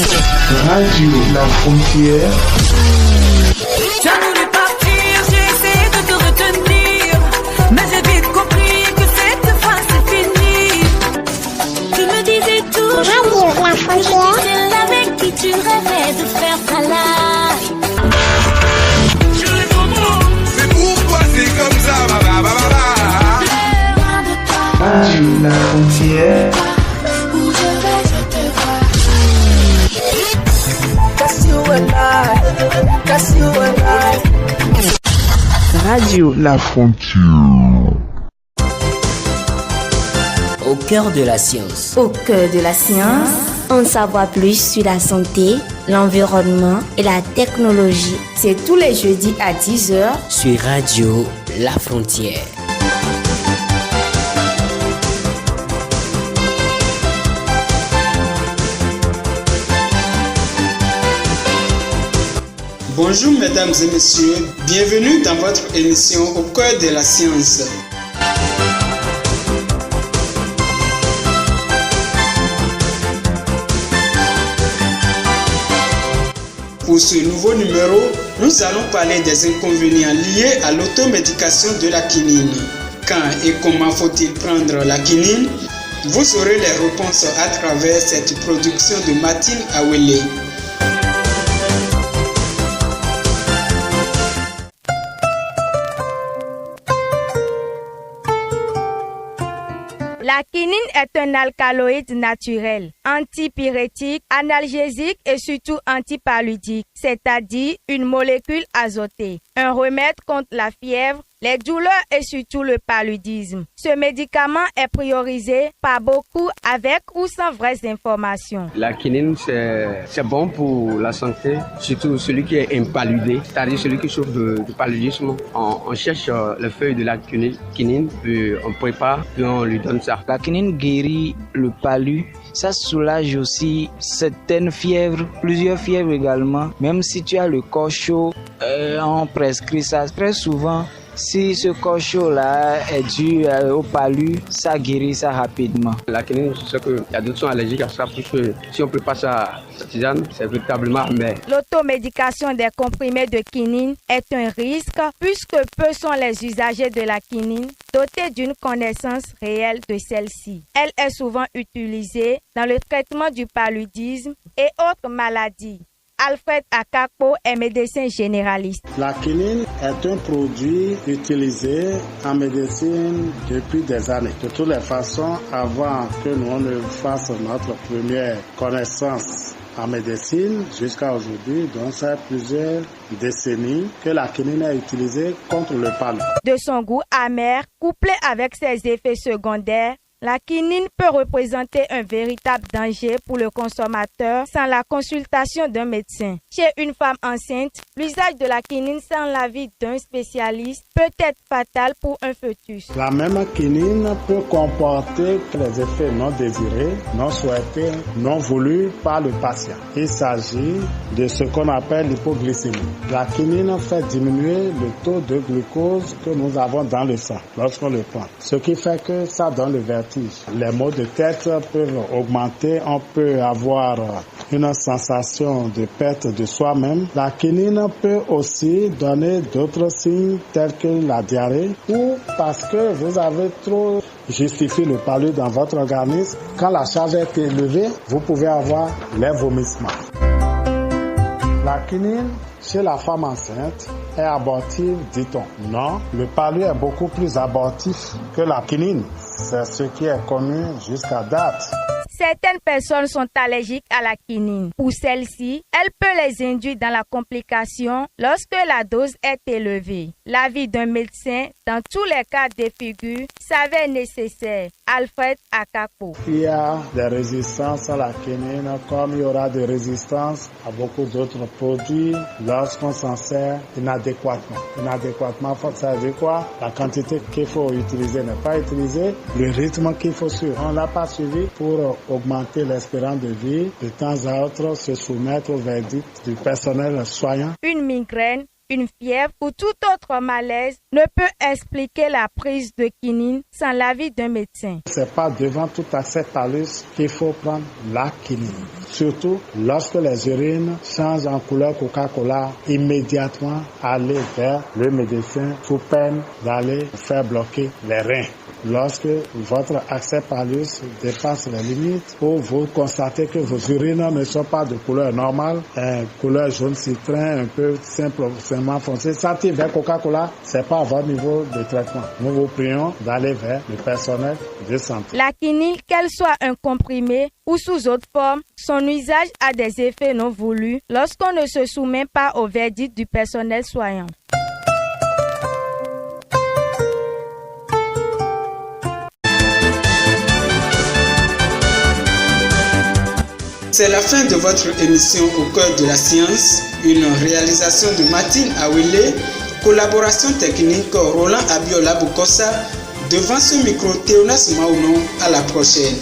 Radio La Frontière. J'ai voulu partir, j'ai essayé de te retenir, mais j'ai vite compris que cette fois c'est fini. Tu me disais toujours Radio La Frontière. celle avec qui tu rêvais de faire ta life. C'est pourquoi c'est comme ça, Radio La Frontière. Où je vais, je te vois. Cause you and I, cause you and I. Radio La Frontière. Au cœur de la science. Au cœur de la science, en savoir plus sur la santé, l'environnement et la technologie. C'est tous les jeudis à 10h sur Radio La Frontière. Bonjour mesdames et messieurs, bienvenue dans votre émission Au cœur de la science. Pour ce nouveau numéro, nous allons parler des inconvénients liés à l'automédication de la quinine. Quand et comment faut-il prendre la quinine? Vous aurez les réponses à travers cette production de Martine Awele. La quinine est un alcaloïde naturel, antipyrétique, analgésique et surtout antipaludique, c'est-à-dire une molécule azotée. Un remède contre la fièvre, les douleurs et surtout le paludisme. Ce médicament est priorisé par beaucoup avec ou sans vraies informations. La quinine, c'est bon pour la santé, surtout celui qui est impaludé, c'est-à-dire celui qui souffre de paludisme. On cherche les feuilles de la quinine, puis on prépare, puis on lui donne ça. La quinine guérit le palu. Ça soulage aussi certaines fièvres, plusieurs fièvres également. Même si tu as le corps chaud, on prescrit ça très souvent. Si ce corps chaud-là est dû au palu, ça guérit ça rapidement. La quinine, je sais qu'il y a d'autres qui sont allergiques à ça, parce que si on ne prépare ça à tisane, c'est véritablement amer. L'automédication des comprimés de quinine est un risque puisque peu sont les usagers de la quinine dotés d'une connaissance réelle de celle-ci. Elle est souvent utilisée dans le traitement du paludisme et autres maladies. Alfred Akakpo est médecin généraliste. La quinine est un produit utilisé en médecine depuis des années. De toutes les façons, avant que nous ne fassions notre première connaissance en médecine jusqu'à aujourd'hui, donc ça fait plusieurs décennies que la quinine est utilisée contre le palu. De son goût amer, couplé avec ses effets secondaires, la quinine peut représenter un véritable danger pour le consommateur sans la consultation d'un médecin. Chez une femme enceinte, l'usage de la quinine sans l'avis d'un spécialiste peut être fatal pour un fœtus. La même quinine peut comporter les effets non désirés, non souhaités, non voulus par le patient. Il s'agit de ce qu'on appelle l'hypoglycémie. La quinine fait diminuer le taux de glucose que nous avons dans le sang lorsqu'on le prend. Ce qui fait que ça donne le vertige. Les maux de tête peuvent augmenter, on peut avoir une sensation de perte de soi-même. La quinine peut aussi donner d'autres signes tels que la diarrhée ou parce que vous avez trop justifié le palu dans votre organisme. Quand la charge est élevée, vous pouvez avoir les vomissements. La quinine, chez la femme enceinte, est abortive, dit-on. Non, le palu est beaucoup plus abortif que la quinine. C'est ce qui est connu jusqu'à date. Certaines personnes sont allergiques à la quinine. Pour celles-ci, elle peut les induire dans la complication lorsque la dose est élevée. L'avis d'un médecin, dans tous les cas de figure, s'avère nécessaire. Alfred Akakpo. Il y a des résistances à la quinine, comme il y aura des résistances à beaucoup d'autres produits lorsqu'on s'en sert inadéquatement. Inadéquatement, ça veut dire quoi? La quantité qu'il faut utiliser n'est pas utilisée, le rythme qu'il faut suivre, on ne l'a pas suivi pour augmenter l'espérance de vie, de temps à autre se soumettre au verdict du personnel soignant. Une migraine, une fièvre ou tout autre malaise ne peut expliquer la prise de quinine sans l'avis d'un médecin. C'est pas devant tout accès palus qu'il faut prendre la quinine. Surtout lorsque les urines changent en couleur Coca-Cola, immédiatement aller vers le médecin sous peine d'aller faire bloquer les reins. Lorsque votre accès palus dépasse les limites ou vous constatez que vos urines ne sont pas de couleur normale, couleur jaune citron, un peu simplement foncé, sorti vers Coca-Cola, c'est pas à votre niveau de traitement. Nous vous prions d'aller vers le personnel de santé. La quinine, qu'elle soit un comprimé ou sous autre forme, son usage a des effets non voulus lorsqu'on ne se soumet pas au verdict du personnel soignant. C'est la fin de votre émission Au cœur de la science, une réalisation de Martine Awele, collaboration technique Roland Abiola Bukosa, devant ce micro Théonas Maounon. À la prochaine.